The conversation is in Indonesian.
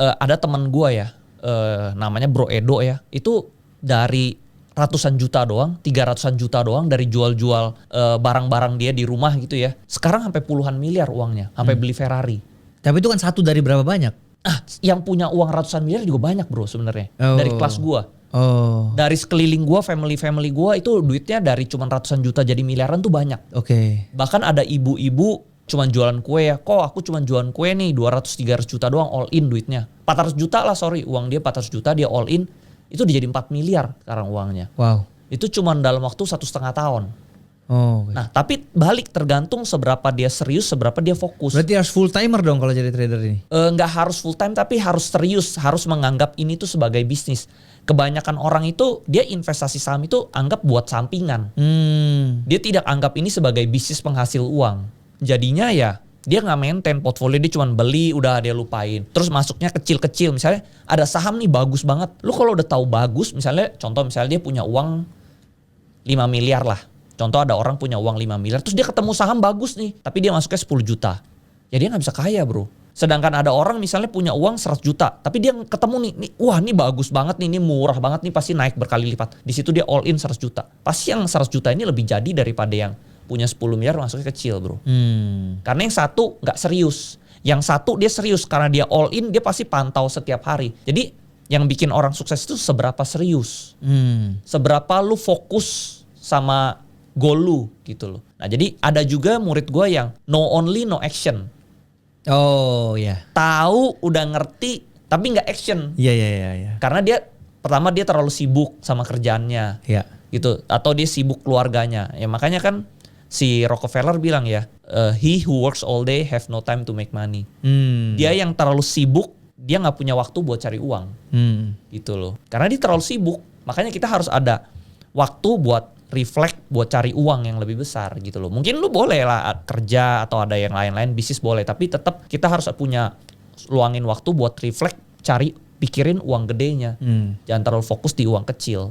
ada teman gue ya, namanya Bro Edo ya, itu dari ratusan juta doang, 300-an juta doang dari jual-jual barang-barang dia di rumah gitu ya. Sekarang sampai puluhan miliar uangnya, sampai beli Ferrari. Tapi itu kan satu dari berapa banyak? Yang punya uang ratusan miliar juga banyak bro sebenarnya. Dari kelas gua. Dari sekeliling gua, family gua itu duitnya dari cuma ratusan juta jadi miliaran tuh banyak. Oke. Bahkan ada ibu-ibu cuman jualan kue ya. Kok aku cuman jualan kue nih 200-300 juta doang all in duitnya. 400 juta lah uang dia 400 juta dia all in. Itu udah jadi 4 miliar sekarang uangnya. Wow. Itu cuman dalam waktu 1,5 tahun. Okay. Nah tapi balik tergantung seberapa dia serius, seberapa dia fokus. Berarti harus full timer dong kalau jadi trader ini? Nggak harus full time tapi harus serius, harus menganggap ini tuh sebagai bisnis. Kebanyakan orang itu dia investasi saham itu anggap buat sampingan. Dia tidak anggap ini sebagai bisnis penghasil uang. Jadinya ya dia nggak maintain portfolio, dia cuma beli udah dia lupain. Terus masuknya kecil-kecil, misalnya ada saham nih bagus banget. Lu kalau udah tahu bagus, misalnya dia punya uang 5 miliar lah. Contoh ada orang punya uang 5 miliar, terus dia ketemu saham bagus nih, tapi dia masuknya 10 juta. Ya dia gak bisa kaya bro. Sedangkan ada orang misalnya punya uang 100 juta, tapi dia ketemu nih wah ini bagus banget nih, ini murah banget nih, pasti naik berkali lipat. Di situ dia all in 100 juta. Pasti yang 100 juta ini lebih jadi daripada yang punya 10 miliar masuknya kecil bro. Karena yang satu gak serius. Yang satu dia serius, karena dia all in, dia pasti pantau setiap hari. Jadi yang bikin orang sukses itu seberapa serius. Seberapa lu fokus sama goal lu gitu loh. Nah jadi ada juga murid gue yang no only no action. Oh ya. Yeah. Tahu udah ngerti tapi nggak action. Iya. Karena dia pertama dia terlalu sibuk sama kerjaannya. Iya. Gitu. Atau dia sibuk keluarganya. Ya makanya kan si Rockefeller bilang ya, he who works all day have no time to make money. Dia yang terlalu sibuk, dia nggak punya waktu buat cari uang. Gitu loh. Karena dia terlalu sibuk. Makanya kita harus ada waktu buat reflect, buat cari uang yang lebih besar gitu loh. Mungkin lu boleh lah kerja atau ada yang lain-lain, bisnis boleh. Tapi tetap kita harus punya luangin waktu buat reflect, pikirin uang gedenya. Jangan terlalu fokus di uang kecil.